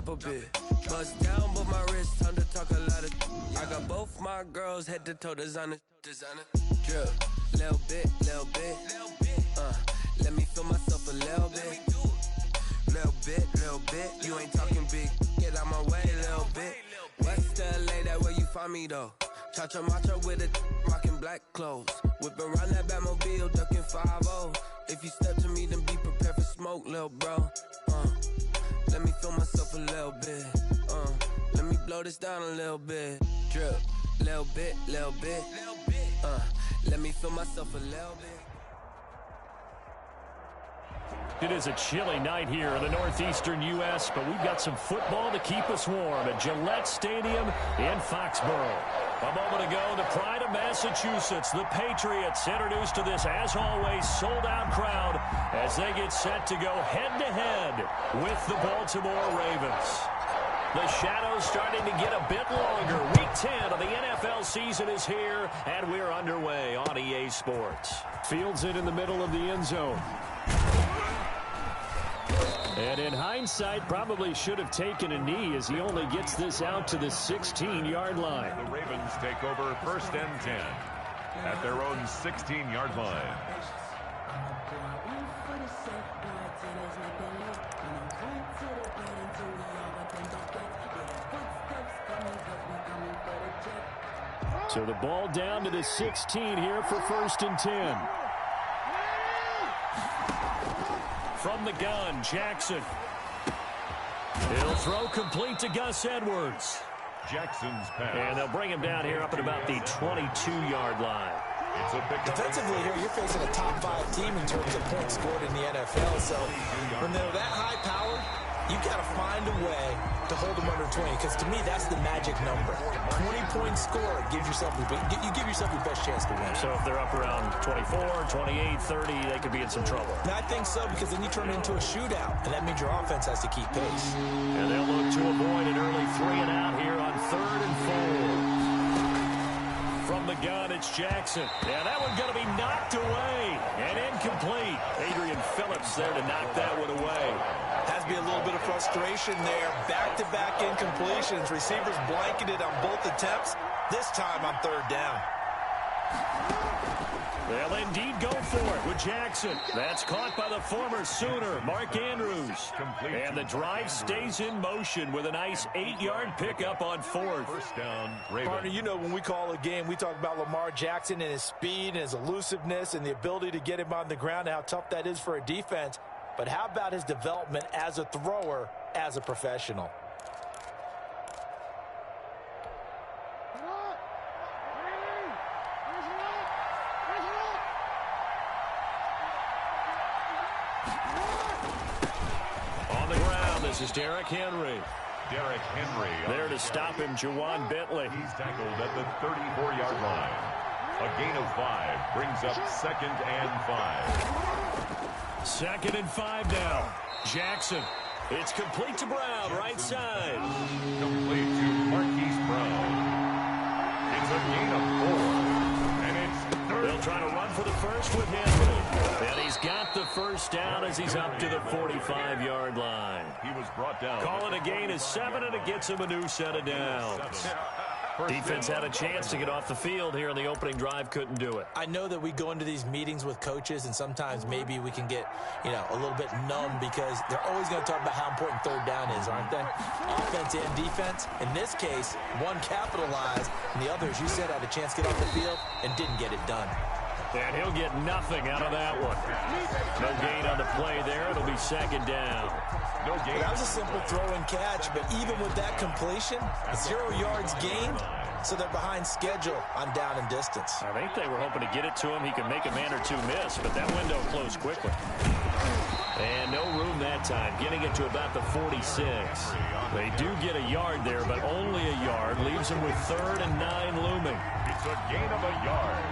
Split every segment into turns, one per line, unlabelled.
drop a bit. Bust down, but my wrist, time to talk a lot of. I got both my girls head to toe designer. Drip, little bit. Let me feel myself a little bit. Little bit. You ain't talking big. Get out my way, little bit. West LA, that where you find me though. Cha-cha macha with a rockin' black clothes. Whip around that Batmobile, ducking 5-0. If you step to me, then be prepared for smoke, little bro. Let me feel myself a little bit. Let me blow this down a little bit. Drip, little bit. Let me feel myself a little bit.
It is a chilly night here in the northeastern U.S., but we've got some football to keep us warm at Gillette Stadium in Foxborough. A moment ago, the pride of Massachusetts, the Patriots, introduced to this, as always, sold-out crowd as they get set to go head-to-head with the Baltimore Ravens. The shadow's starting to get a bit longer. Week 10 of the NFL season is here, and we're underway on EA Sports. Fields it in the middle of the end zone. And in hindsight, probably should have taken a knee as he only gets this out to the 16-yard line.
The Ravens take over 1st and 10 at their own 16-yard line.
So the ball down to the 16 here for 1st and 10. From the gun, Jackson. He'll throw complete to Gus Edwards.
Jackson's pass.
And they'll bring him down here up at about the 22-yard line.
It's a big
defensively here, you're facing a top 5 team in terms of points scored in the NFL. So when they're that high powered, you've got to find a way to hold them under 20, because to me, that's the magic number. 20-point score gives yourself you give yourself your best chance to win.
So if they're up around 24, 28, 30, they could be in some trouble.
And I think so, because then you turn it into a shootout, and that means your offense has to keep pace.
And they'll look to avoid an early 3 and out here on 3rd and 4. From the gun, it's Jackson. Yeah, that one's going to be knocked away and incomplete. Adrian Phillips there to knock that one away.
Has to be a little bit of frustration there. Back-to-back incompletions. Receivers blanketed on both attempts. This time on 3rd down.
They'll indeed go for it with Jackson. That's caught by the former Sooner, Mark Andrews. And the drive stays in motion with a nice 8-yard pickup on 4th.
1st down, Ravens.
Partner, you know when we call a game, we talk about Lamar Jackson and his speed and his elusiveness and the ability to get him on the ground and how tough that is for a defense. But how about his development as a thrower, as a professional?
On the ground, this is Derrick Henry.
Derrick Henry.
There to stop him, Juwan Bentley.
He's tackled at the 34-yard line. A gain of 5 brings up 2nd and 5.
2nd and 5 now. Jackson. It's complete to Brown, right side.
Complete to Marquise Brown. It's a gain of 4. And it's 3rd.
They'll try to run for the first with Henry. And he's got the 1st down as he's up to the 45-yard line.
He was brought down.
Call it a gain of 7, and it gets him a new set of downs. Defense had a chance to get off the field here in the opening drive, couldn't do it.
I know that we go into these meetings with coaches, and sometimes maybe we can get, a little bit numb because they're always going to talk about how important 3rd down is, aren't they? Offense and defense. In this case, one capitalized, and the other, as you said, had a chance to get off the field and didn't get it done.
And he'll get nothing out of that one. No gain on the play there. It'll be 2nd down.
No gain.
That was a simple throw and catch, but even with that completion, 0 yards gained, so they're behind schedule on down and distance.
I think they were hoping to get it to him. He could make a man or two miss, but that window closed quickly. And no room that time, getting it to about the 46. They do get a yard there, but only a yard. Leaves them with 3rd and 9 looming.
It's a gain of a yard.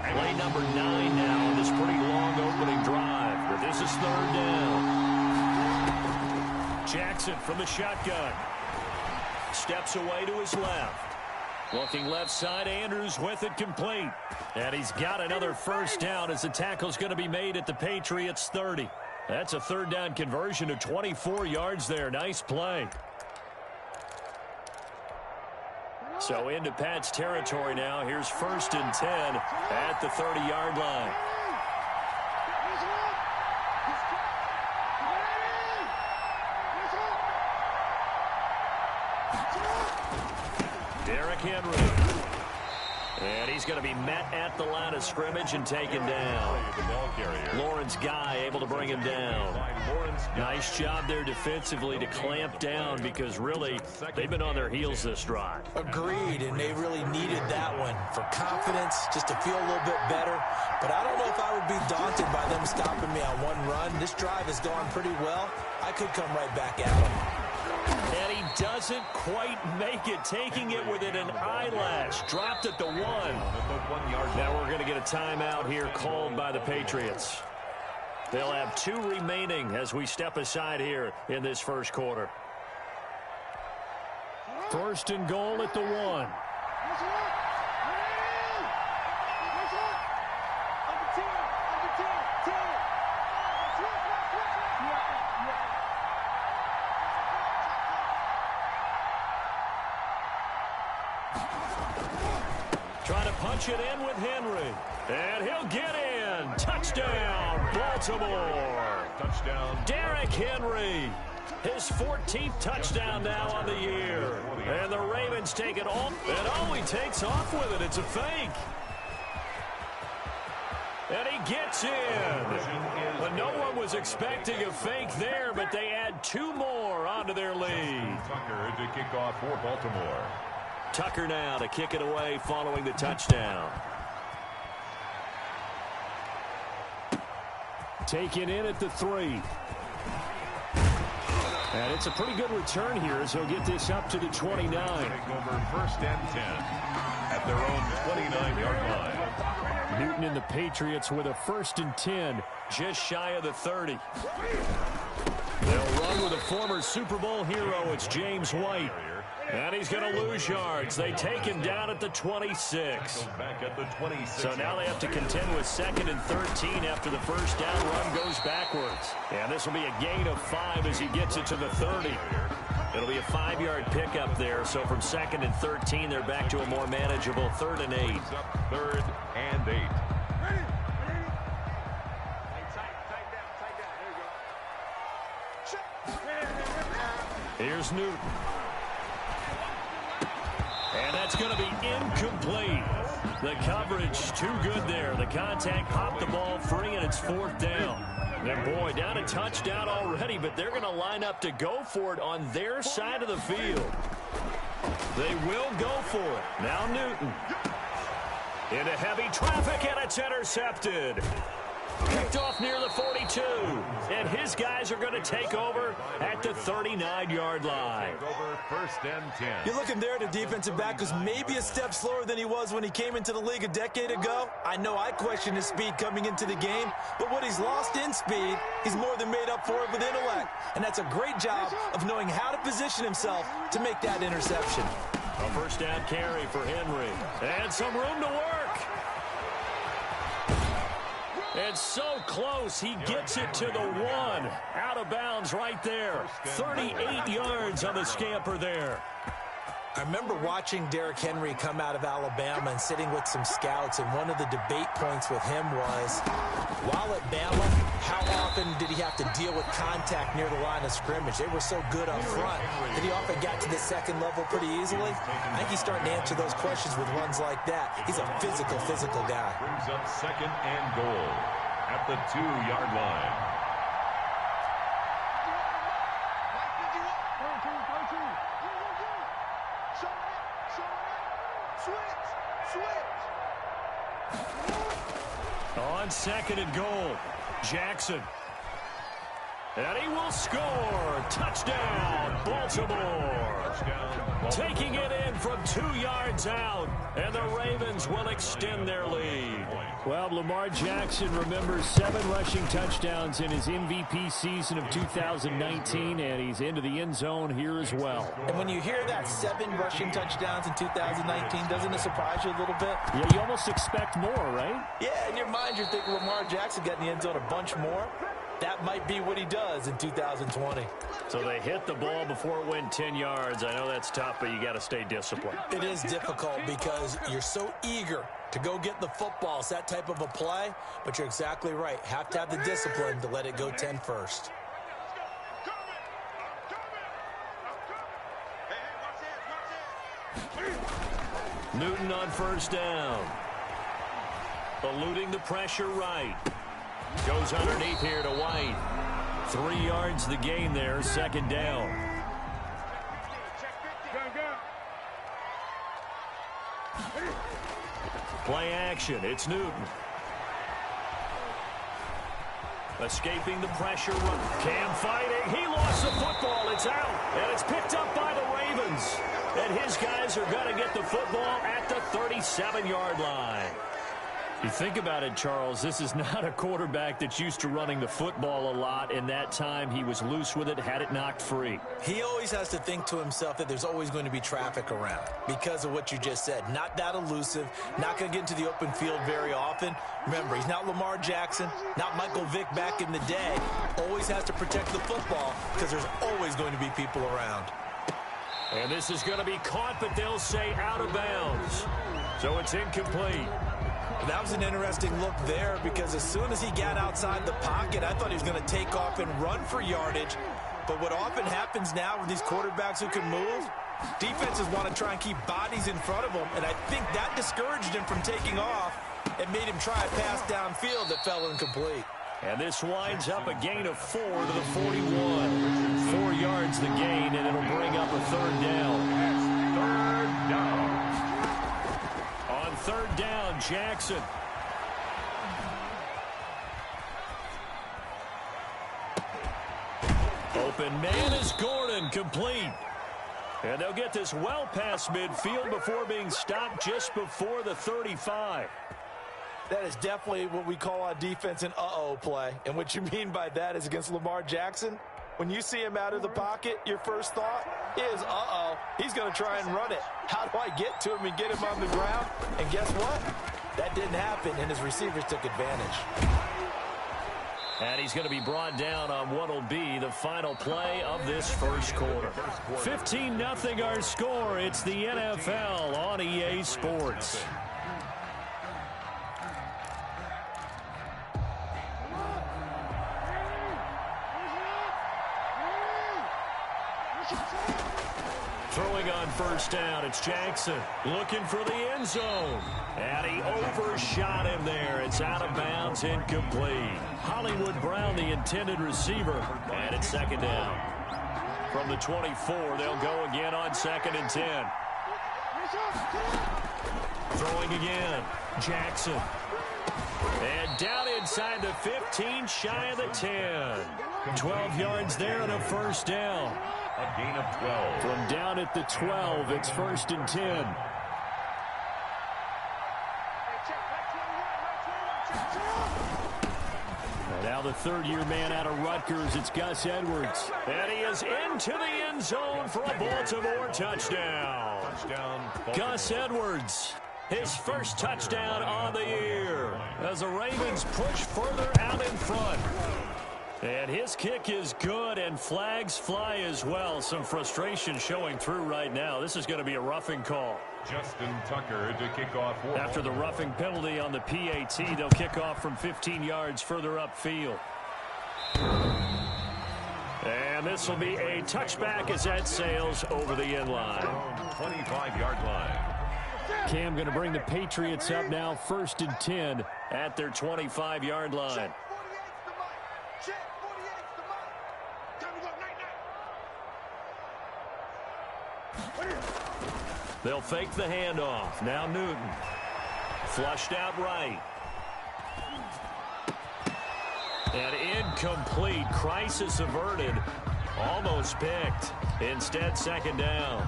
Play number 9 now on this pretty long opening drive, but this is 3rd down. Jackson from the shotgun. Steps away to his left. Looking left side, Andrews with it complete. And he's got another 1st down as the tackle's going to be made at the Patriots 30. That's a 3rd down conversion of 24 yards there. Nice play. So into Pat's territory now. Here's 1st and 10 at the 30-yard line. Derrick Henry. And he's going to be met at the line of scrimmage and taken down. Lawrence Guy able to bring him down. Nice job there defensively to clamp down because really they've been on their heels this drive.
Agreed, and they really needed that one for confidence, just to feel a little bit better. But I don't know if I would be daunted by them stopping me on one run. This drive has gone pretty well. I could come right back at them.
And he doesn't quite make it, taking it within an eyelash. Dropped at the 1. Now we're going to get a timeout here called by the Patriots. They'll have 2 remaining as we step aside here in this first quarter. 1st and goal at the 1. Trying to punch it in with Henry. And he'll get in. Touchdown, Baltimore.
Touchdown.
Derrick Henry. His 14th touchdown now on the year. And the Ravens take it all. And he takes off with it. It's a fake. And he gets in. But no one was expecting a fake there, but they add 2 more onto their lead.
Tucker to kick off for Baltimore.
Tucker now to kick it away following the touchdown. Taken in at the 3. And it's a pretty good return here as he'll get this up to the 29.
Take over 1st and 10 at their own 29-yard line.
Newton and the Patriots with a 1st and 10, just shy of the 30. They'll run with a former Super Bowl hero. It's James White. And he's going to lose yards. They take him down at the 26. So now they have to contend with 2nd and 13 after the first down run goes backwards. And this will be a gain of 5 as he gets it to the 30. It'll be a 5-yard pickup there. So from 2nd and 13, they're back to a more manageable 3rd and 8.
3rd and 8.
Here's Newton. And that's going to be incomplete. The coverage too good there. The contact popped the ball free, and it's 4th down. And boy, down a touchdown already, but they're going to line up to go for it on their side of the field. They will go for it. Now Newton. Into heavy traffic, and it's intercepted. Picked off near the 42. And his guys are going to take over at the 39-yard line.
Over 1st and 10.
You're looking there at a defensive back who's maybe a step slower than he was when he came into the league a decade ago. I know I questioned his speed coming into the game, but what he's lost in speed, he's more than made up for it with intellect. And that's a great job of knowing how to position himself to make that interception.
A 1st down carry for Henry. And some room to work. And so close, he gets it to the 1. Out of bounds right there. 38 yards on the scamper there.
I remember watching Derrick Henry come out of Alabama and sitting with some scouts, and one of the debate points with him was, while at Bama, how often did he have to deal with contact near the line of scrimmage? They were so good up front that he often got to the 2nd level pretty easily. I think he's starting to answer those questions with runs like that. He's a physical guy.
Brings up 2nd and goal at the 2-yard line.
On 2nd and goal, Jackson. And he will score. Touchdown, Baltimore. Taking it in from 2 yards out. And the Ravens will extend their lead. Well, Lamar Jackson remembers 7 rushing touchdowns in his MVP season of 2019, and he's into the end zone here as well.
And when you hear that 7 rushing touchdowns in 2019, doesn't it surprise you a little bit?
Yeah, you almost expect more, right?
Yeah, in your mind you're thinking Lamar Jackson got in the end zone a bunch more. that might be what he does in 2020.
So they hit the ball before it went 10 yards. I know that's tough, but you got to stay disciplined.
It is difficult because you're so eager to go get the football. It's that type of a play, but you're exactly right. Have to have the discipline to let it go 10 first.
Newton on first down. Eluding the pressure right. Goes underneath here to White. 3 yards the gain there, second down. Play action, it's Newton. Escaping the pressure run. Cam fighting, he lost the football, it's out. And it's picked up by the Ravens. And his guys are going to get the football at the 37-yard line. You think about it, Charles, this is not a quarterback that's used to running the football a lot. In that time, he was loose with it, had it knocked free.
He always has to think to himself that there's always going to be traffic around because of what you just said. Not that elusive, not going to get into the open field very often. Remember, he's not Lamar Jackson, not Michael Vick back in the day. Always has to protect the football because there's always going to be people around.
And this is going to be caught, but they'll say out of bounds. So it's incomplete.
That was an interesting look there because as soon as he got outside the pocket, I thought he was going to take off and run for yardage. But what often happens now with these quarterbacks who can move, defenses want to try and keep bodies in front of them, and I think that discouraged him from taking off and made him try a pass downfield that fell incomplete.
And this winds up a gain of 4 to the 41. 4 yards the gain, and it'll bring up a third down.
Third down.
On third down, Jackson. Open man is Gordon, complete. And they'll get this well past midfield before being stopped just before the 35.
That is definitely what we call on defense an uh-oh play. And what you mean by that is against Lamar Jackson, when you see him out of the pocket, your first thought is, uh-oh, he's going to try and run it. How do I get to him and get him on the ground? And guess what? That didn't happen, and his receivers took advantage.
And he's going to be brought down on what will be the final play of this first quarter. 15-0 our score. It's the NFL on EA Sports. Throwing on first down, it's Jackson looking for the end zone. And he overshot him there. It's out of bounds, incomplete. Hollywood Brown, the intended receiver, and it's second down. From the 24, they'll go again on 2nd and 10. Throwing again, Jackson. And down inside the 15, shy of the 10. 12 yards there and a first down.
A gain of 12.
From down at the 12, it's 1st and 10. And now the third-year man out of Rutgers, it's Gus Edwards. And he is into the end zone for a Baltimore touchdown. Gus Edwards, his first touchdown on the year as the Ravens push further out in front. And his kick is good, and flags fly as well. Some frustration showing through right now. This is going to be a roughing call.
Justin Tucker to kick off.
After the roughing penalty on the PAT, they'll kick off from 15 yards further upfield. And this will be a touchback as that sails over the end line.
25-yard line.
Cam going to bring the Patriots up now, 1st and 10 at their 25-yard line. They'll fake the handoff. Now Newton. Flushed out right. And incomplete. Crisis averted. Almost picked. Instead, second down.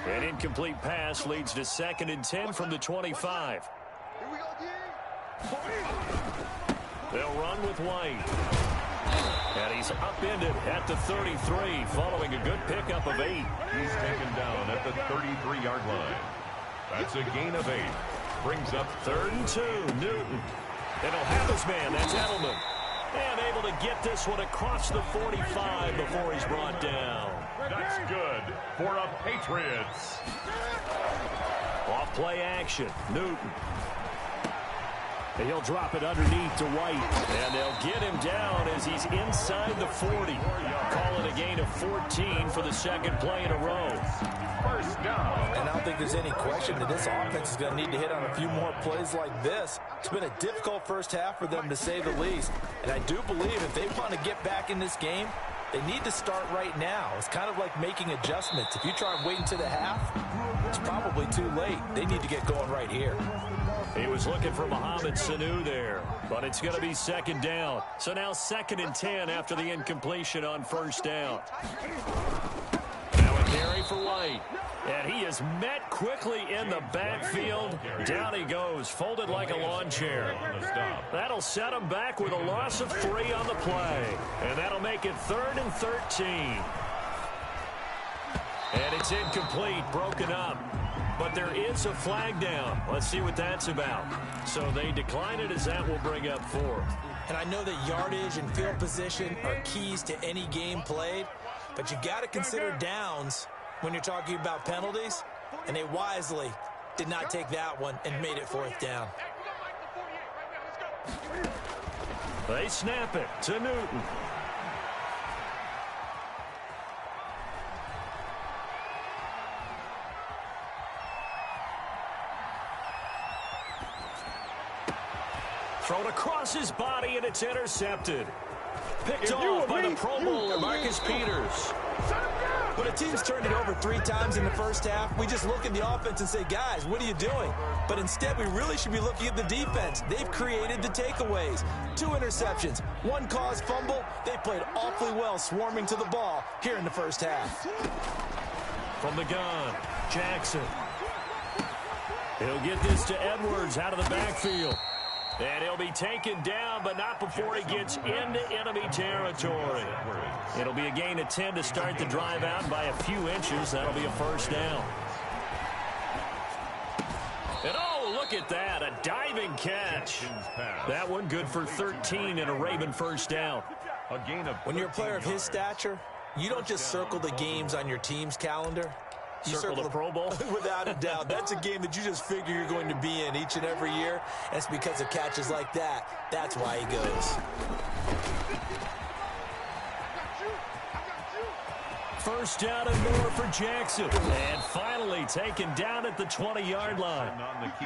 An incomplete pass leads to 2nd and 10 from the 25. They'll run with White. And he's upended at the 33 following a good pickup of 8.
He's taken down at the 33-yard line. That's a gain of 8. Brings up
3rd and 2. Newton. And he'll have his man. That's Edelman. And able to get this one across the 45 before he's brought down.
That's good for a Patriots.
Off play action. Newton. And he'll drop it underneath to White. And they'll get him down as he's inside the 40. Call it a gain of 14 for the second play in a row.
First down.
And I don't think there's any question that this offense is going to need to hit on a few more plays like this. It's been a difficult first half for them, to say the least. And I do believe if they want to get back in this game, they need to start right now. It's kind of like making adjustments. If you try and wait until the half, it's probably too late. They need to get going right here.
He was looking for Mohamed Sanu there, but it's going to be second down. So now 2nd and 10 after the incompletion on first down. Now a carry for White. And he is met quickly in the backfield. Down he goes, folded like a lawn chair. That'll set him back with a loss of 3 on the play. And that'll make it 3rd and 13. And it's incomplete, broken up. But there is a flag down. Let's see what that's about. So they decline it as that will bring up 4th.
And I know that yardage and field position are keys to any game played, but you got to consider downs when you're talking about penalties, and they wisely did not take that one and made it 4th down.
They snap it to Newton. Thrown across his body, and it's intercepted. Picked off by the Pro Bowler, Marcus Peters.
When a team's turned it over 3 times in the first half, we just look at the offense and say, guys, what are you doing? But instead, we really should be looking at the defense. They've created the takeaways. 2 interceptions, 1 caused fumble. They played awfully well swarming to the ball here in the first half.
From the gun, Jackson. He'll get this to Edwards out of the backfield. And he'll be taken down, but not before he gets into enemy territory. It'll be a gain of 10 to start the drive out by a few inches. That'll be a first down. And oh, look at that, a diving catch. That one good for 13 and a Raven first down.
When you're a player of his stature, you don't just circle the games on your team's calendar. You
circle the Pro Bowl?
Without a doubt. That's a game that you just figure you're going to be in each and every year. And it's because of catches like that. That's why he goes.
First down and more for Jackson. And finally taken down at the 20-yard line.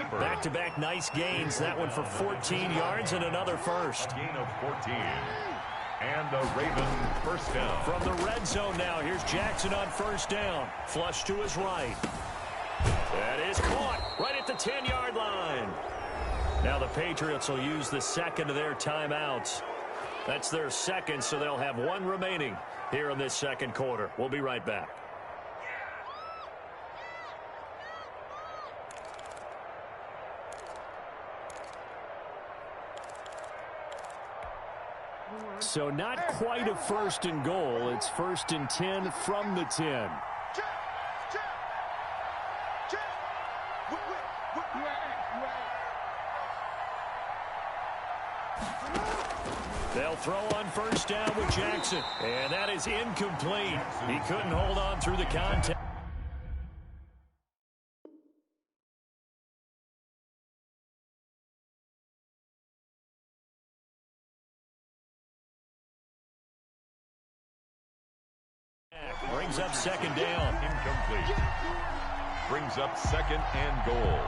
Back-to-back nice gains. That one for 14 yards and another first.
A gain of 14. And the Raven first down.
From the red zone now, here's Jackson on first down. Flush to his right. That is caught right at the 10-yard line. Now the Patriots will use the second of their timeouts. That's their second, so they'll have 1 remaining here in this second quarter. We'll be right back. So not quite a 1st and goal. It's 1st and 10 from the 10. They'll throw on first down with Jackson. And that is incomplete. He couldn't hold on through the contact. Brings up second down.
Incomplete. Brings up 2nd and goal.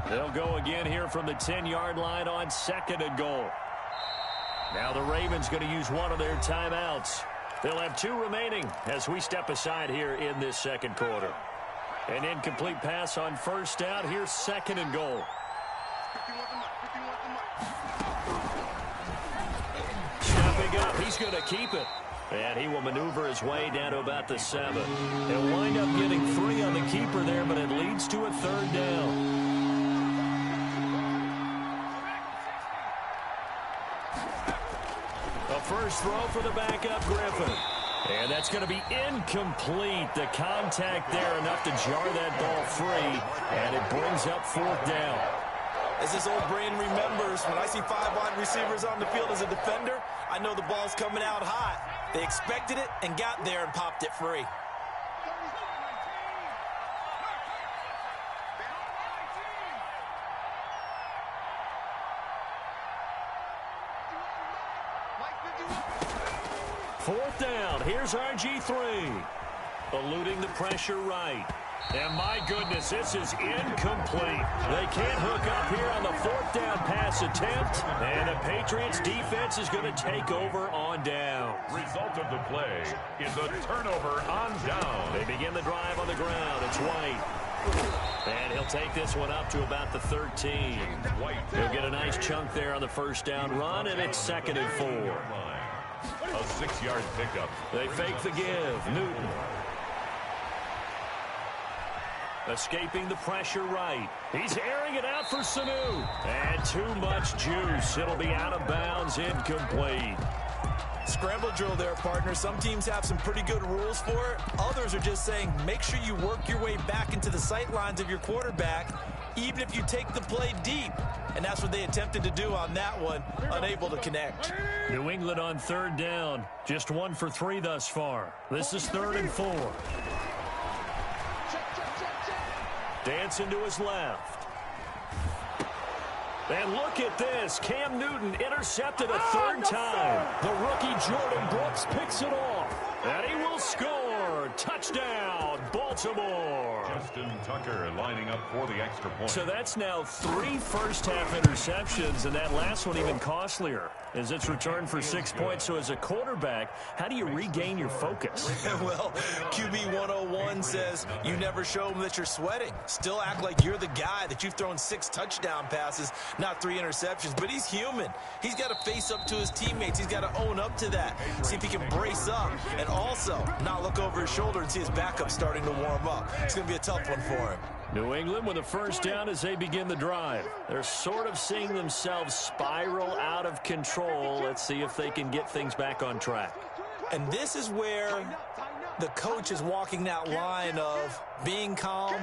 They'll go again here from the 10-yard line on 2nd and goal. Now the Ravens going to use one of their timeouts. They'll have 2 remaining as we step aside here in this second quarter. An incomplete pass on first down. Here's 2nd and goal. Stepping up, he's going to keep it. And he will maneuver his way down to about the 7. He'll wind up getting 3 on the keeper there, but it leads to a 3rd down. A first throw for the backup, Griffin. And that's going to be incomplete. The contact there enough to jar that ball free, and it brings up 4th down.
As this old brain remembers, when I see 5 wide receivers on the field as a defender, I know the ball's coming out hot. They expected it and got there and popped it free.
Fourth down. Here's RG3. Eluding the pressure right. And my goodness, this is incomplete. They can't hook up here on the 4th down pass attempt. And the Patriots defense is going to take over on down.
Result of the play is a turnover on down.
They begin the drive on the ground. It's White. And he'll take this one up to about the 13. He'll get a nice chunk there on the first down run, and it's 2nd and 4.
A 6-yard pickup.
They fake the give. Newton. Escaping the pressure right. He's airing it out for Sanu. And too much juice. It'll be out of bounds, incomplete.
Scramble drill there, partner. Some teams have some pretty good rules for it. Others are just saying, make sure you work your way back into the sight lines of your quarterback, even if you take the play deep. And that's what they attempted to do on that one, unable to connect.
New England on 3rd down. Just 1 for 3 thus far. This is 3rd and 4. Dancing to his left. And look at this. Cam Newton intercepted a 3rd time. The rookie Jordan Brooks picks it off. And he will score. Touchdown, Baltimore.
Justin Tucker lining up for the extra point.
So that's now 3 first-half interceptions, and that last one even costlier as it's returned for 6 points. So as a quarterback, how do you regain your focus?
Well, QB 101 says you never show them that you're sweating. Still act like you're the guy, that you've thrown 6 touchdown passes, not 3 interceptions. But he's human. He's got to face up to his teammates. He's got to own up to that. See if he can brace up and also not look over his shoulder and see his backup starting to warm up. It's going to be a tough one for him.
New England with a first down as they begin the drive. They're sort of seeing themselves spiral out of control. Let's see if they can get things back on track.
And this is where the coach is walking that line of being calm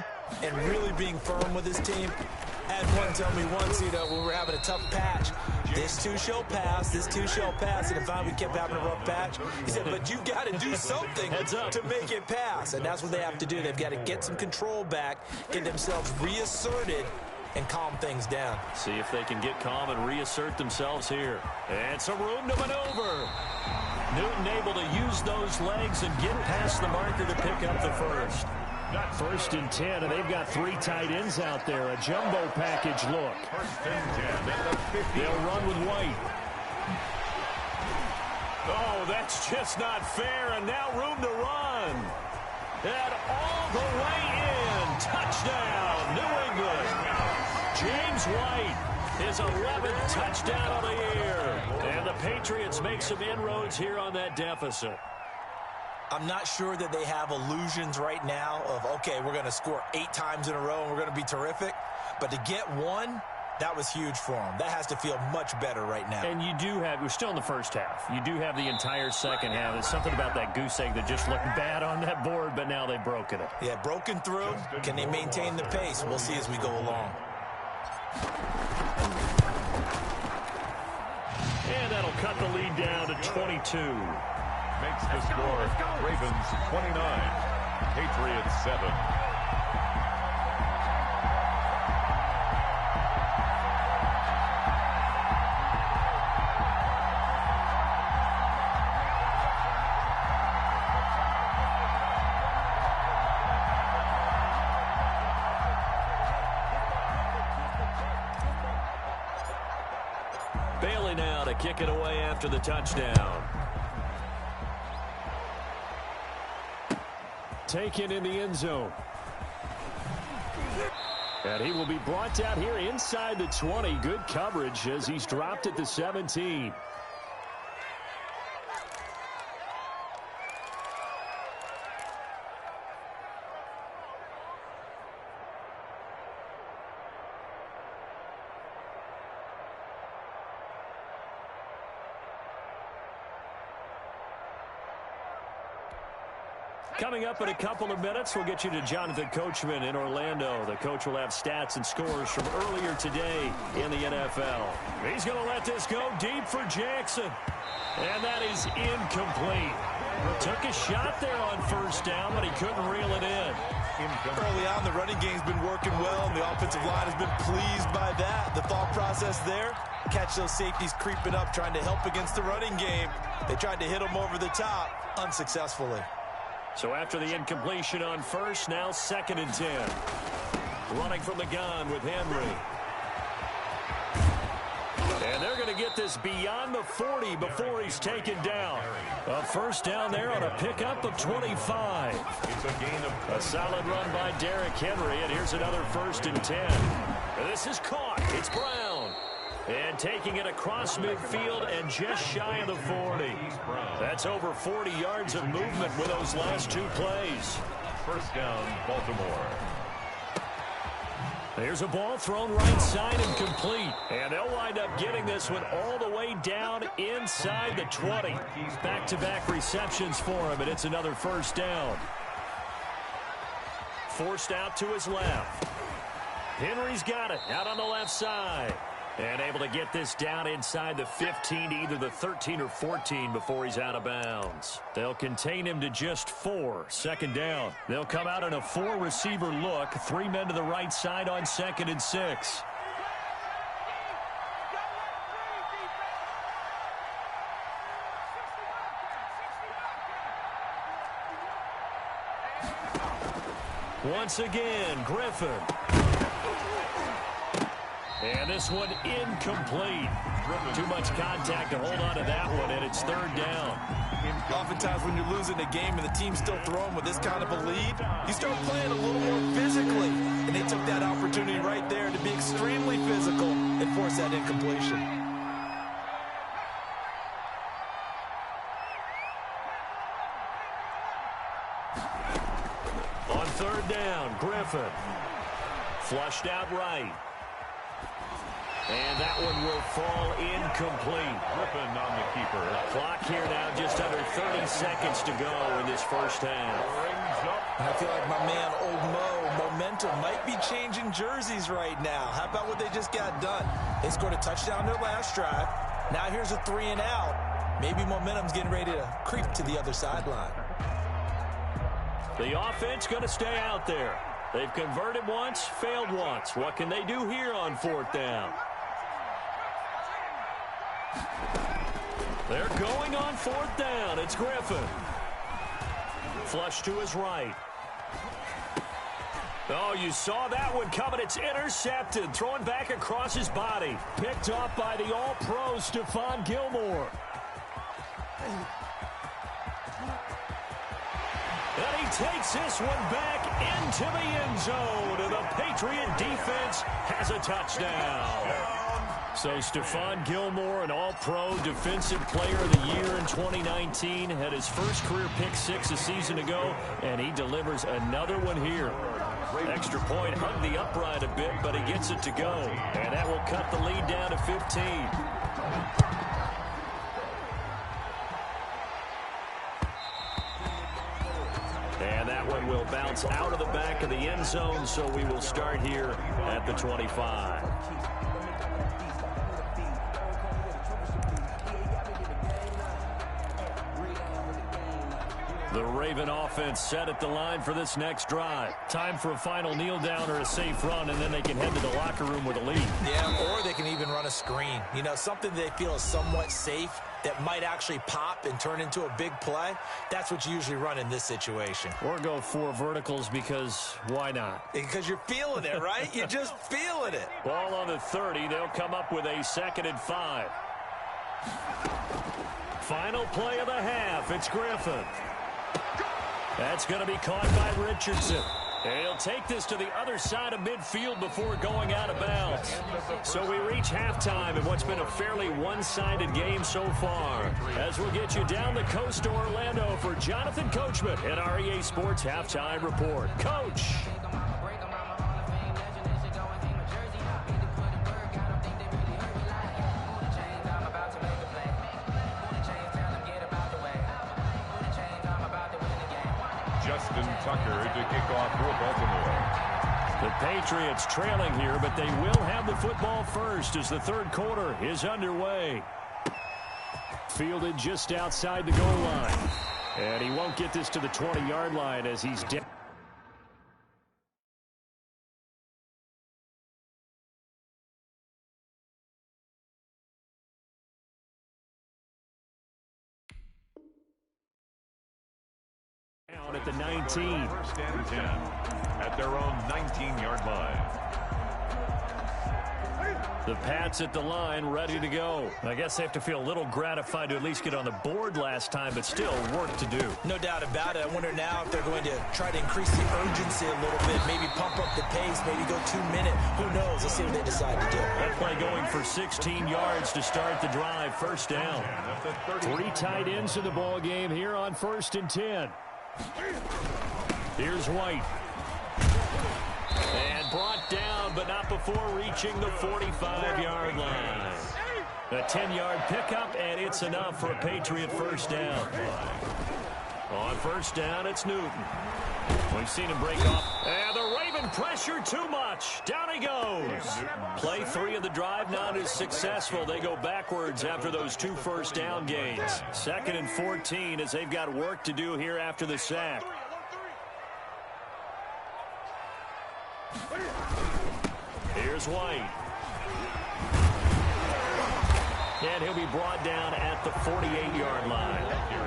and really being firm with his team. Had one tell me once, when we were having a tough patch, this too shall pass, this too shall pass. And finally we kept having a rough patch. He said, but you've got to do something to make it pass. And that's what they have to do. They've got to get some control back, get themselves reasserted, and calm things down.
See if they can get calm and reassert themselves here. And some room to maneuver. Newton able to use those legs and get past the marker to pick up the first. 1st and 10, and they've got 3 tight ends out there. A jumbo package look.
1st and 10 at the 50.
They'll run with White. Oh, that's just not fair, and now room to run. And all the way in. Touchdown, New England. James White, his 11th touchdown of the year. And the Patriots make some inroads here on that deficit.
I'm not sure that they have illusions right now of, okay, we're going to score 8 times in a row and we're going to be terrific. But to get 1, that was huge for them. That has to feel much better right now.
And you do have, we're still in the first half. You do have the entire second half. There's something about that goose egg that just looked bad on that board, but now they've broken it.
Yeah, broken through. Can they maintain the pace? We'll see as we go along.
And that'll cut the lead down to 22.
Makes the score Ravens 29, Patriots 7.
Bailey now to kick it away after the touchdown. Taken in the end zone. And he will be brought down here inside the 20. Good coverage as he's dropped at the 17. Coming up in a couple of minutes, we'll get you to Jonathan Coachman in Orlando. The coach will have stats and scores from earlier today in the NFL. He's going to let this go deep for Jackson. And that is incomplete. Took a shot there on first down, but he couldn't reel it in.
Early on, the running game's been working well, and the offensive line has been pleased by that. The thought process there, catch those safeties creeping up, trying to help against the running game. They tried to hit them over the top, unsuccessfully.
So after the incompletion on first, now 2nd and 10. Running from the gun with Henry. And they're going to get this beyond the 40 before he's taken down. A first down there on a pickup of 25. A solid run by Derrick Henry, and here's another 1st and 10. This is caught. It's Brown. And taking it across midfield and just shy of the 40. That's over 40 yards of movement with those last 2 plays.
First down, Baltimore.
There's a ball thrown right side and complete. And they'll wind up getting this one all the way down inside the 20. Back-to-back receptions for him, and it's another first down. Forced out to his left. Henry's got it out on the left side. And able to get this down inside the 15 to either the 13 or 14 before he's out of bounds. They'll contain him to just 4. 2nd down. They'll come out in a 4-receiver look. 3 men to the right side on 2nd and 6. Once again, Griffin. And this one incomplete. Too much contact to hold on to that one, and it's 3rd down.
Oftentimes when you're losing a game and the team's still throwing with this kind of a lead, you start playing a little more physically. And they took that opportunity right there to be extremely physical and force that incompletion.
On 3rd down, Griffin. Flushed out right. And that one will fall incomplete.
Griffin on the keeper.
Clock here now, just under 30 seconds to go in this first half.
I feel like my man, Old Mo, momentum might be changing jerseys right now. How about what they just got done? They scored a touchdown their last drive. Now here's a 3 and out. Maybe momentum's getting ready to creep to the other sideline.
The offense going to stay out there. They've converted once, failed once. What can they do here on 4th down? They're going on 4th down. It's Griffin. Flush to his right. Oh, you saw that one coming. It's intercepted. Thrown back across his body. Picked off by the All-Pro, Stephon Gilmore. And he takes this one back into the end zone. And the Patriot defense has a touchdown. So Stephon Gilmore, an All-Pro Defensive Player of the Year in 2019, had his first career pick 6 a season ago, and he delivers another one here. Extra point, hugged the upright a bit, but he gets it to go. And that will cut the lead down to 15. And that one will bounce out of the back of the end zone, so we will start here at the 25. The Raven offense set at the line for this next drive. Time for a final kneel down or a safe run, and then they can head to the locker room with a lead.
Yeah, or they can even run a screen. You know, something they feel is somewhat safe that might actually pop and turn into a big play. That's what you usually run in this situation.
Or go 4 verticals because why not?
Because you're feeling it, right? You're just feeling it.
Ball on the 30. They'll come up with a 2nd and 5. Final play of the half. It's Griffin. That's going to be caught by Richardson. And he'll take this to the other side of midfield before going out of bounds. So we reach halftime in what's been a fairly one-sided game so far. As we'll get you down the coast to Orlando for Jonathan Coachman and our EA Sports Halftime Report. Coach!
Tucker to kick off for Baltimore.
The Patriots trailing here, but they will have the football first as the third quarter is underway. Fielded just outside the goal line. And he won't get this to the 20-yard line as he's down. At the 19.
First and 10 at their own 19-yard line.
The Pats at the line, ready to go. I guess they have to feel a little gratified to at least get on the board last time, but still work to do.
No doubt about it. I wonder now if they're going to try to increase the urgency a little bit, maybe pump up the pace, maybe go 2 minute. Who knows? Let's see what they decide to do.
That play going for 16 yards to start the drive. First down. 3 tight ends in the ball game here on 1st and 10. Here's White. And brought down, but not before reaching the 45-yard line. A 10-yard pickup, and it's enough for a Patriot first down. On first down, it's Newton. We've seen him break off. And the Raven pressure too much. Down he goes. Play 3 of the drive not as successful. They go backwards after those 2 first down gains. 2nd and 14 as they've got work to do here after the sack. Here's White. And he'll be brought down at the 48-yard line.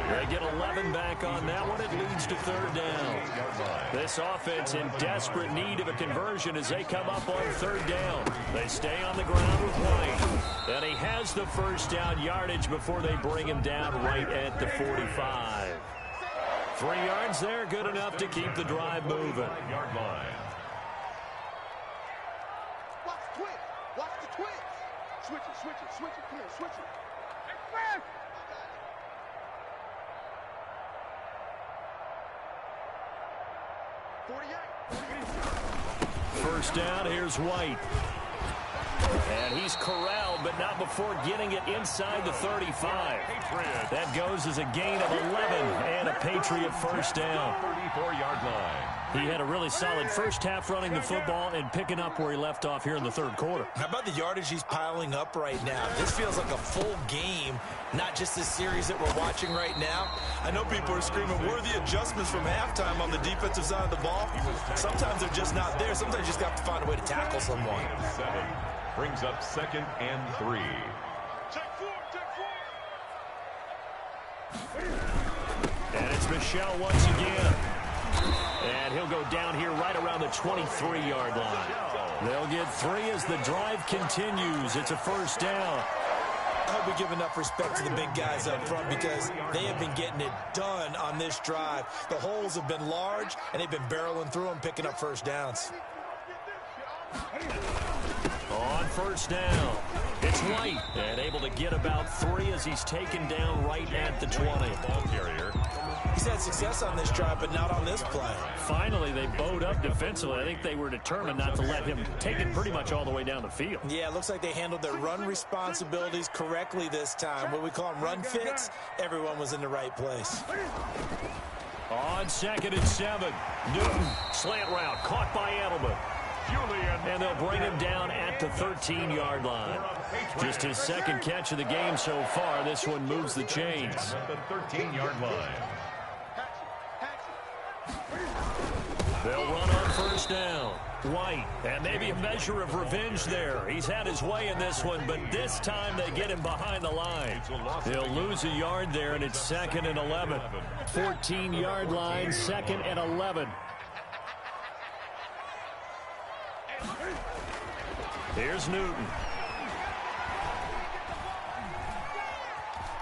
They get 11 back on that one. It leads to 3rd down. This offense in desperate need of a conversion as they come up on 3rd down. They stay on the ground with White. And he has the first down yardage before they bring him down right at the 45. 3 yards there, good enough to keep the drive moving.
Yard line.
Watch the twitch. Switch it. Come on, switch it.
First down, here's White. And he's corralled, but not before getting it inside the 35. That goes as a gain of 11 and a Patriot first down.
34-yard line.
He had a really solid first half running the football and picking up where he left off here in the 3rd quarter.
How about the yardage he's piling up right now? This feels like a full game, not just this series that we're watching right now. I know people are screaming, where are the adjustments from halftime on the defensive side of the ball? Sometimes they're just not there. Sometimes you just have to find a way to tackle someone.
7 brings up 2nd and 3.
And it's Michelle once again. And he'll go down here right around the 23-yard line. They'll get 3 as the drive continues. It's a first down.
I hope we give enough respect to the big guys up front because they have been getting it done on this drive. The holes have been large, and they've been barreling through them, picking up first downs.
On first down, it's White, and able to get about 3 as he's taken down right at the 20.
Ball carrier.
He's had success on this drive, but not on this play.
Finally, they bowed up defensively. I think they were determined not to let him take it pretty much all the way down the field.
Yeah, it looks like they handled their run responsibilities correctly this time. What we call them run fits, everyone was in the right place.
On 2nd and 7, Newton, slant route, caught by Edelman. And they'll bring him down at the 13-yard line. Just his 2nd catch of the game so far. This one moves the chains.
At the 13-yard line.
They'll run on first down. White, and maybe a measure of revenge there. He's had his way in this one, but this time they get him behind the line. They'll lose a yard there, and it's 2nd and 11. 14-yard line, 2nd and 11. Here's Newton.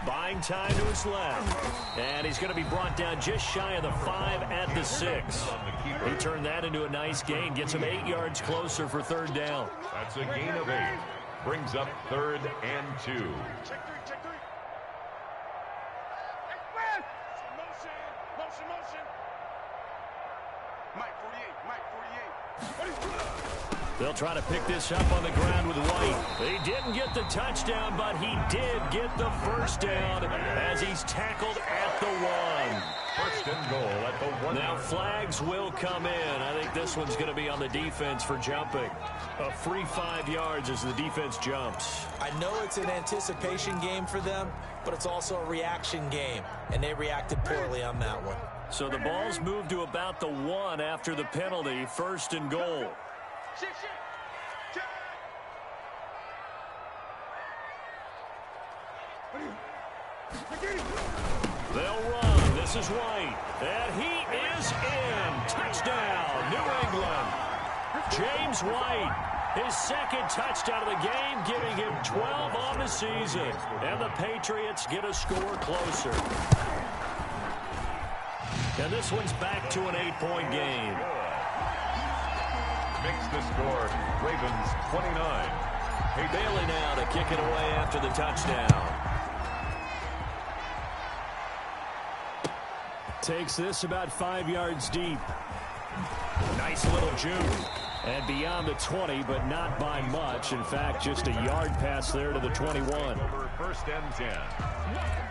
buying time to his left. And he's going to be brought down just shy of the 5 at the 6. He turned that into a nice gain. Gets him 8 yards closer for third down.
That's a gain of 8. Brings up 3rd and 2.
Check 3, check 3. Motion. Mike 48.
They'll try to pick this up on the ground with White. He didn't get the touchdown, but he did get the first down as he's tackled at the 1.
First and goal at the 1.
Now flags will come in. I think this one's going to be on the defense for jumping. A free 5 yards as the defense jumps.
I know it's an anticipation game for them, but it's also a reaction game, and they reacted poorly on that one.
So the ball's moved to about the 1 after the penalty. First and goal. They'll run. This is White. And he is in. Touchdown, New England. James White, his second touchdown of the game, giving him 12 on the season. And the Patriots get a score closer. And this one's back to an 8-point game.
Makes the score Ravens 29.
Bailey now to kick it away after the touchdown. Takes this about 5 yards deep. Nice little juke. And beyond the 20, but not by much. In fact, just a yard pass there to the 21.
Over 1st and 10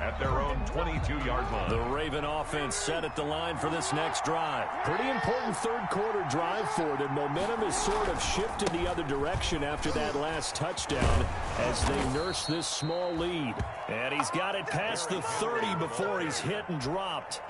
at their own 22-yard line.
The Raven offense set at the line for this next drive. Pretty important third-quarter drive for them. Momentum has sort of shifted the other direction after that last touchdown as they nurse this small lead. And he's got it past the 30 before he's hit and dropped.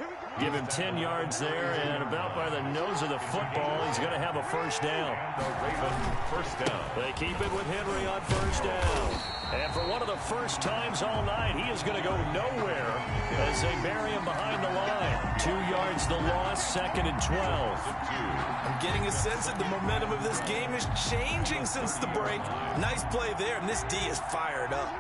Give him 10 yards there, and about by the nose of the football, he's going to have a first down.
The Ravens first down.
They keep it with Henry on first down. And for one of the first times all night, he is going to go nowhere as they bury him behind the line. 2 yards the loss, 2nd and 12.
I'm getting a sense that the momentum of this game is changing since the break. Nice play there, and this D is fired up.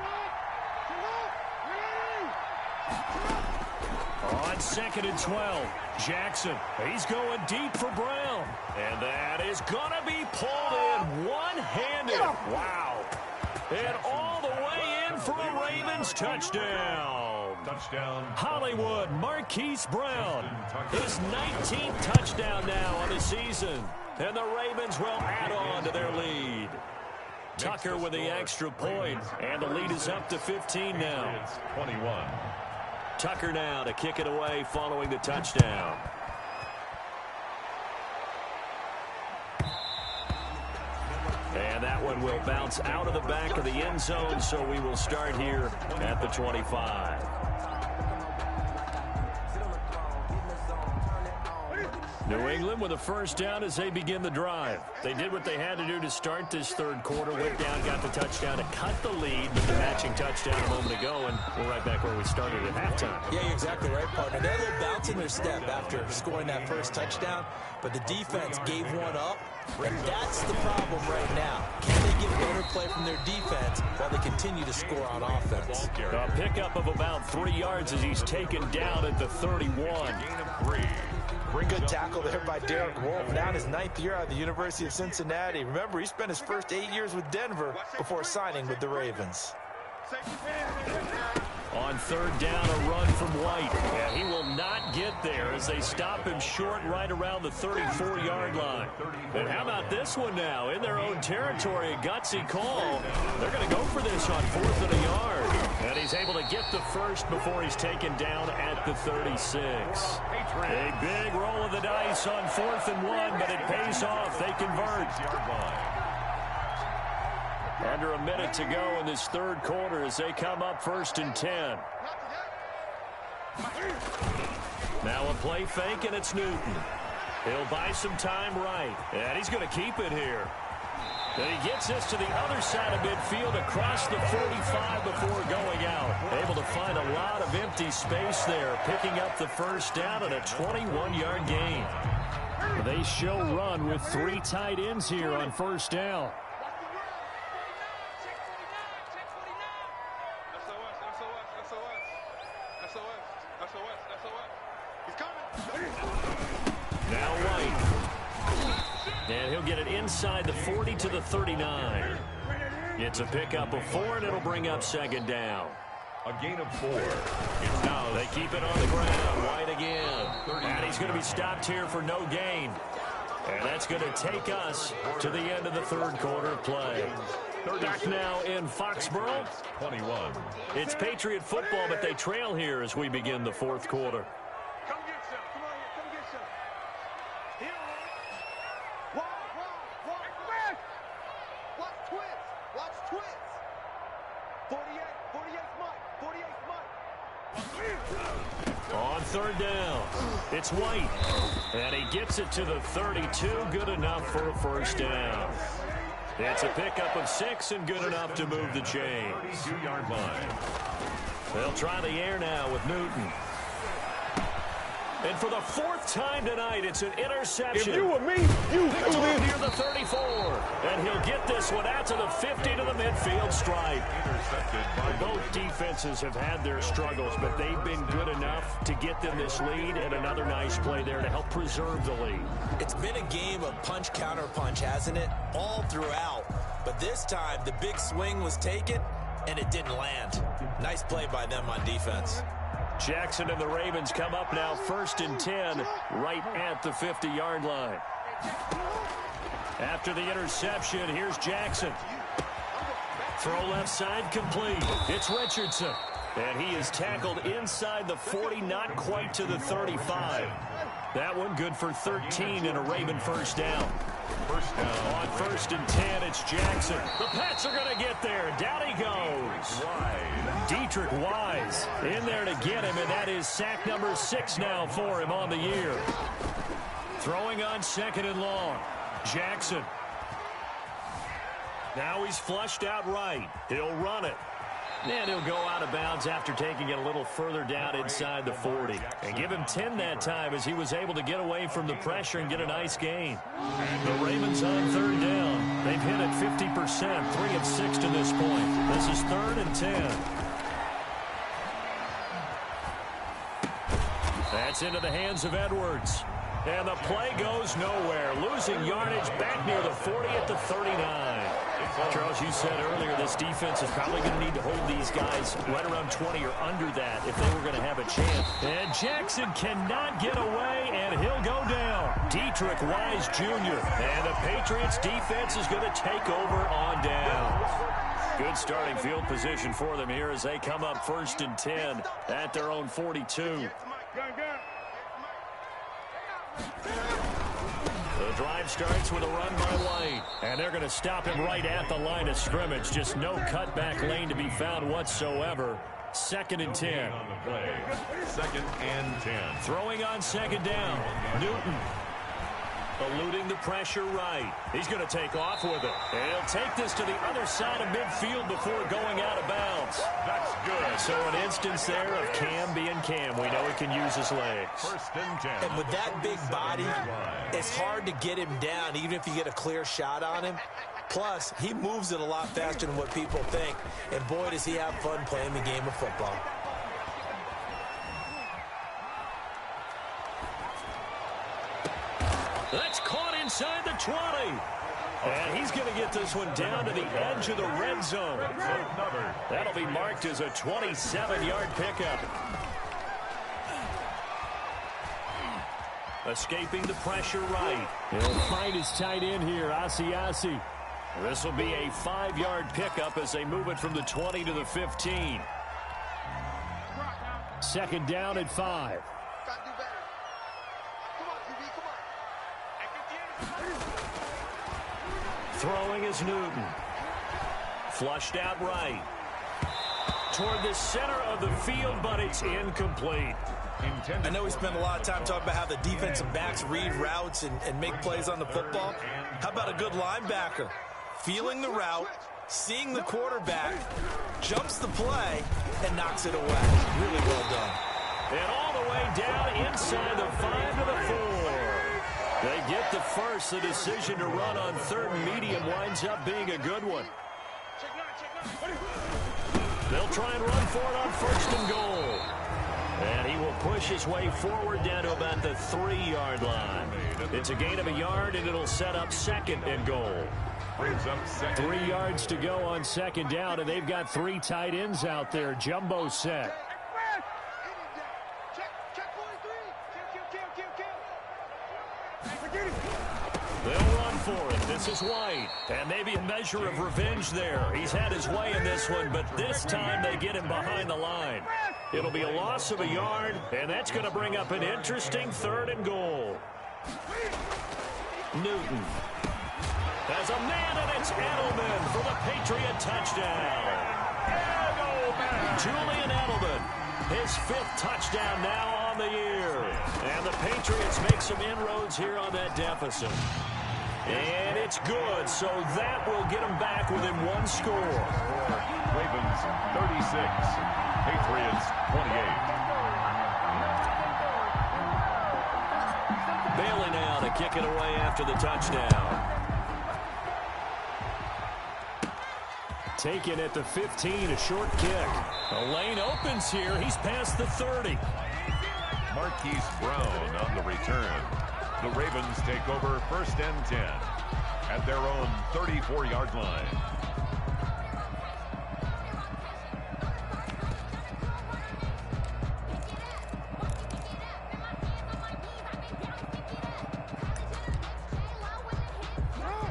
On 2nd and 12, Jackson, he's going deep for Brown. And that is going to be pulled in one-handed. Wow. And all the way in for a Ravens touchdown.
Touchdown.
Hollywood Marquise Brown, his 19th touchdown now on the season. And the Ravens will add on to their lead. Tucker with the extra point, and the lead is up to 15 now.
It's 21.
Tucker now to kick it away following the touchdown. And that one will bounce out of the back of the end zone, so we will start here at the 25. New England with a first down as they begin the drive. They did what they had to do to start this third quarter. Went down, got the touchdown to cut the lead with the matching touchdown a moment ago, and we're right back where we started at halftime.
Yeah, you're exactly right, partner. They had a little bounce in their step after scoring that first touchdown, but the defense gave one up, and that's the problem right now. Can they get better play from their defense while they continue to score on offense?
A pickup of about 3 yards as he's taken down at the 31.
Gain of 3.
Good tackle there by Derek Wolfe. Now in his 9th year out of the University of Cincinnati. Remember, he spent his first 8 years with Denver before signing with the Ravens.
On third down, a run from White. And he will not get there as they stop him short right around the 34-yard line. And how about this one now? In their own territory, a gutsy call. They're going to go for this on 4th and a yard. And he's able to get the first before he's taken down at the 36. A big roll of the dice on 4th and 1, but it pays off. They convert. Under a minute to go in this third quarter as they come up 1st and 10. Now a play fake, and it's Newton. He'll buy some time right, and he's going to keep it here. And he gets this to the other side of midfield across the 45 before going out. Able to find a lot of empty space there, picking up the first down and a 21-yard gain. They show run with 3 tight ends here on first down.
SOS. SOS. SOS. He's coming.
Now White. And he'll get it inside the 40 to the 39. It's a pickup of 4, and it'll bring up second down.
A gain of 4.
It's now they keep it on the ground. White again. And he's going to be stopped here for no gain. And that's going to take us to the end of the third quarter play. Back now in Foxborough.
21.
It's Patriot football, but they trail here as we begin the fourth quarter.
Come get some. Come on here. Come get some. Here. Wide. Watch twins. Watch twins. 48. 48's Mike. 48's Mike.
On third down, it's White. And he gets it to the 32. Good enough for a first down. It's a pickup of 6 and good enough to move the chains.
32-yard line.
They'll try the air now with Newton. And for the fourth time tonight, it's an interception.
If you were me, you do this.
Near the 34. And he'll get this one out to the 50 to the midfield stripe. Both defenses have had their struggles, but they've been good enough to get them this lead, and another nice play there to help preserve the lead.
It's been a game of punch, counter punch, hasn't it? All throughout. But this time, the big swing was taken, and it didn't land. Nice play by them on defense.
Jackson and the Ravens come up now 1st and 10 right at the 50-yard line. After the interception, here's Jackson. Throw left side complete. It's Richardson. And he is tackled inside the 40, not quite to the 35. That one good for 13 and a Raven first down.
First down.
On 1st and 10, it's Jackson. The Pats are going to get there. Down he goes. Dietrich Wise in there to get him, and that is sack number 6 now for him on the year. Throwing on 2nd and long. Jackson. Now he's flushed out right. He'll run it. And he'll go out of bounds after taking it a little further down inside the 40. And give him 10 that time as he was able to get away from the pressure and get a nice gain. The Ravens on 3rd down. They've hit it 50%, 3 of 6 to this point. This is 3rd and 10. That's into the hands of Edwards. And the play goes nowhere. Losing yardage back near the 40 at the 39. Charles, you said earlier this defense is probably going to need to hold these guys right around 20 or under that if they were going to have a chance. And Jackson cannot get away, and he'll go down. Dietrich Wise Jr. And the Patriots defense is going to take over on down. Good starting field position for them here as they come up 1st and 10 at their own 42. The drive starts with a run by White. And they're going to stop him right at the line of scrimmage. Just no cutback lane to be found whatsoever. 2nd and 10.
2nd and 10.
Throwing on 2nd down. Newton. Eluding the pressure right. He's going to take off with it. And he'll take this to the other side of midfield before going out of bounds.
That's good.
So an instance there of Cam being Cam. We know he can use his legs.
1st and 10.
And with that big body, it's hard to get him down, even if you get a clear shot on him. Plus, he moves it a lot faster than what people think. And boy, does he have fun playing the game of football.
That's caught inside the 20. And he's going to get this one down to the edge of the red zone. That'll be marked as a 27-yard pickup. Escaping the pressure right. He'll find his tight end here, Asiasi. This will be a 5-yard pickup as they move it from the 20 to the 15. 2nd down at 5. Throwing is Newton. Flushed out right. Toward the center of the field, but it's incomplete.
I know we spent a lot of time talking about how the defensive backs read routes and make plays on the football. How about a good linebacker? Feeling the route, seeing the quarterback, jumps the play, and knocks it away. Really well done.
And all the way down inside the 5 to the 4. They get the first. The decision to run on 3rd and medium winds up being a good one. They'll try and run for it on 1st and goal. And he will push his way forward down to about the 3-yard line. It's a gain of a yard, and it'll set up 2nd and goal. 3 yards to go on 2nd down, and they've got 3 tight ends out there. Jumbo set. They'll run for it. This is White. And maybe a measure of revenge there. He's had his way in this one, but this time they get him behind the line. It'll be a loss of a yard, and that's going to bring up an interesting 3rd and goal. Newton has a man, and it's Edelman for the Patriot touchdown. Julian Edelman, his 5th touchdown now on the year. And the Patriots make some inroads here on that deficit. And it's good, so that will get them back within 1 score.
Ravens 36, Patriots 28.
Bailey now to kick it away after the touchdown. Taken at the 15, a short kick. The lane opens here. He's past the 30.
Marquise Brown on the return. The Ravens take over 1st and 10 at their own 34-yard line.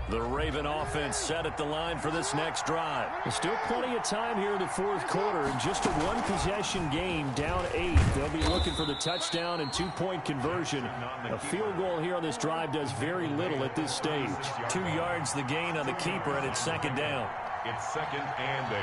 The Raven offense set at the line for this next drive. There's still plenty of time here in the 4th quarter, and just a 1-possession game, down 8. They'll be looking for the touchdown and 2-point conversion. A field goal here on this drive does very little at this stage. 2 yards the gain on the keeper, and it's 2nd down.
It's 2nd and 8.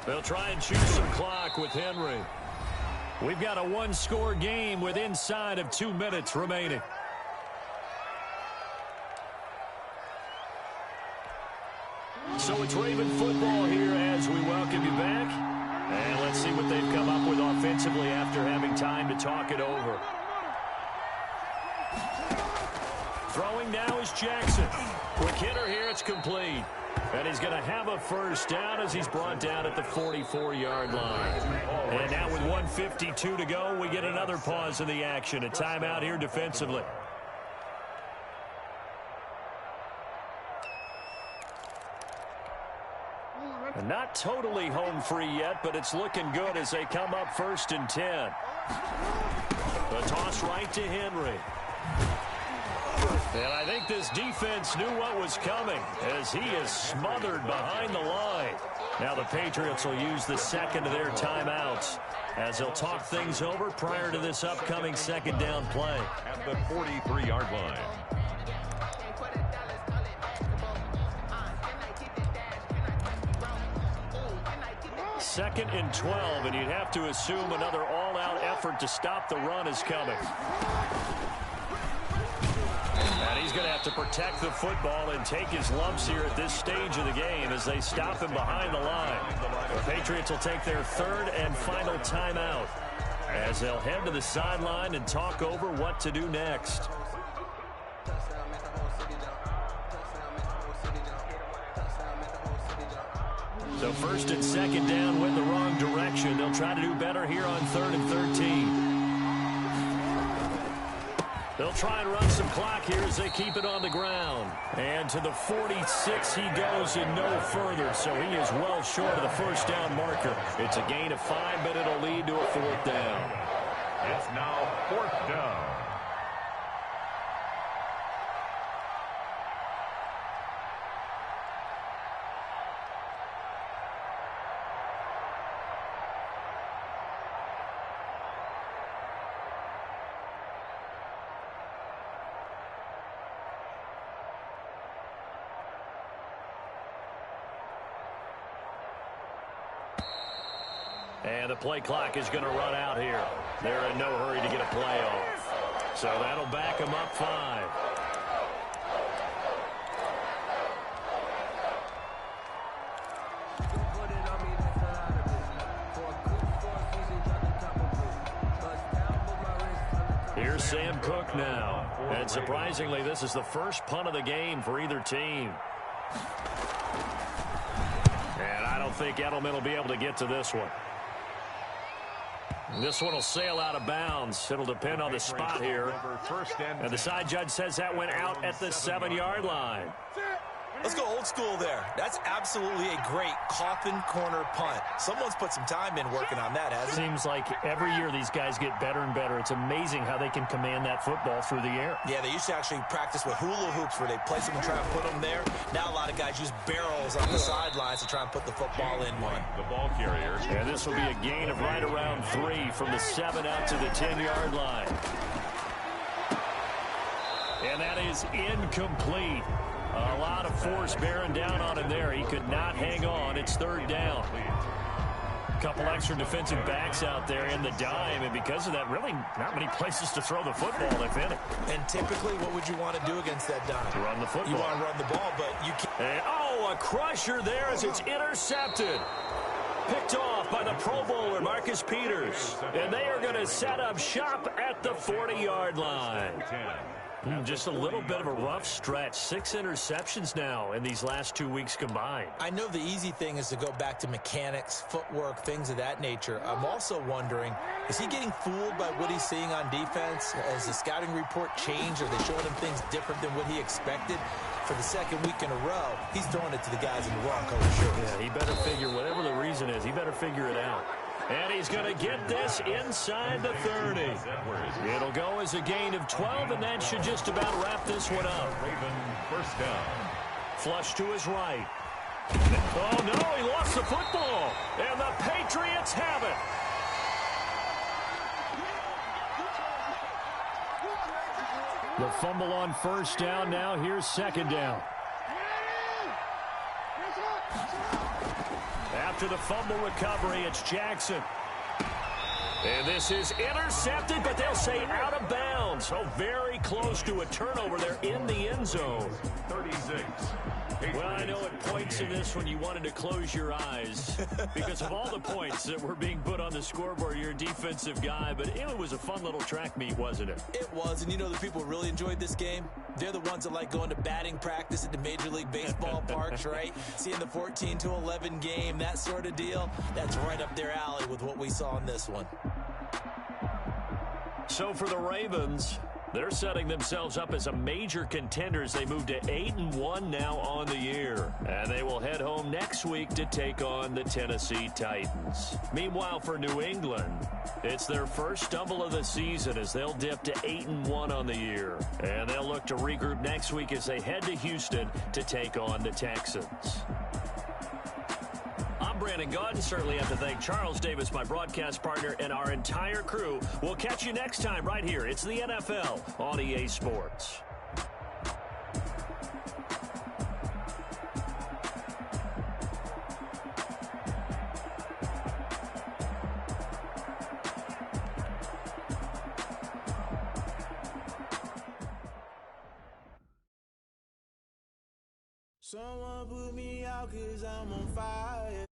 They'll try and choose some clock with Henry. We've got a 1-score game with inside of 2 minutes remaining. So it's Raven football here as we welcome you back. And let's see what they've come up with offensively after having time to talk it over. Throwing now is Jackson. Quick hitter here, it's complete. And he's going to have a 1st down as he's brought down at the 44-yard line. And now with 1:52 to go, we get another pause in the action. A timeout here defensively. And not totally home free yet, but it's looking good as they come up 1st and 10. The toss right to Henry. And I think this defense knew what was coming as he is smothered behind the line. Now the Patriots will use the 2nd of their timeouts as they'll talk things over prior to this upcoming 2nd down play.
At the 43-yard line.
2nd and 12, and you'd have to assume another all-out effort to stop the run is coming. And he's going to have to protect the football and take his lumps here at this stage of the game as they stop him behind the line. The Patriots will take their 3rd and final timeout as they'll head to the sideline and talk over what to do next. So 1st and 2nd down went the wrong direction. They'll try to do better here on 3rd and 13. They'll try and run some clock here as they keep it on the ground. And to the 46 he goes and no further. So he is well short of the 1st down marker. It's a gain of 5, but it'll lead to a 4th down.
It's now 4th down.
And the play clock is going to run out here. They're in no hurry to get a play off. So that'll back him up 5. Here's Sam Cook now. And surprisingly, this is the first punt of the game for either team. And I don't think Edelman will be able to get to this one. This one will sail out of bounds. It'll depend on the spot here. And the side judge says that went out at the 7-yard line.
Let's go old school there. That's absolutely a great coffin corner punt. Someone's put some time in working on that, hasn't it?
Seems like every year these guys get better and better. It's amazing how they can command that football through the air.
Yeah, they used to actually practice with hula hoops where they place them and try and put them there. Now a lot of guys use barrels on the sidelines to try and put the football in one.
The ball carrier.
And this will be a gain of right around 3 from the 7 out to the 10-yard line. And that is incomplete. A lot of force bearing down on him there. He could not hang on. It's 3rd down. A couple extra defensive backs out there in the dime, and because of that, really not many places to throw the football, if any.
And typically, what would you want to do against that dime?
Run the football.
You want to run the ball, but you can't.
And, a crusher there as it's intercepted. Picked off by the Pro Bowler, Marcus Peters. And they are going to set up shop at the 40-yard line. Just a little bit of a rough stretch. 6 interceptions now in these last 2 weeks combined.
I know the easy thing is to go back to mechanics, footwork, things of that nature. I'm also wondering, is he getting fooled by what he's seeing on defense? Has the scouting report changed? Are they showing him things different than what he expected? For the 2nd week in a row, he's throwing it to the guys in the wrong color shirts.
Yeah, he better figure, whatever the reason is, he better figure it out. And he's going to get this inside the 30. It'll go as a gain of 12, and that should just about wrap this one up.
Raven, first down.
Flush to his right. Oh, no, he lost the football. And the Patriots have it. The fumble on 1st down. Now here's 2nd down. After the fumble recovery, it's Jackson. And this is intercepted, but they'll say out of bounds. So very close to a turnover there in the end zone.
36.
Well, I know at points in this when you wanted to close your eyes because of all the points that were being put on the scoreboard. You're a defensive guy, but it was a fun little track meet, wasn't it?
It was, and you know the people who really enjoyed this game? They're the ones that like going to batting practice at the Major League Baseball parks, right? Seeing the 14-11 game, that sort of deal. That's right up their alley with what we saw in this one.
So for the Ravens, they're setting themselves up as a major contender as they move to 8-1 now on the year. And they will head home next week to take on the Tennessee Titans. Meanwhile, for New England, it's their first stumble of the season as they'll dip to 8-1 on the year. And they'll look to regroup next week as they head to Houston to take on the Texans. I'm Brandon Gaudin. Certainly have to thank Charles Davis, my broadcast partner, and our entire crew. We'll catch you next time right here. It's the NFL on EA Sports.
Someone put me out 'cause I'm on fire.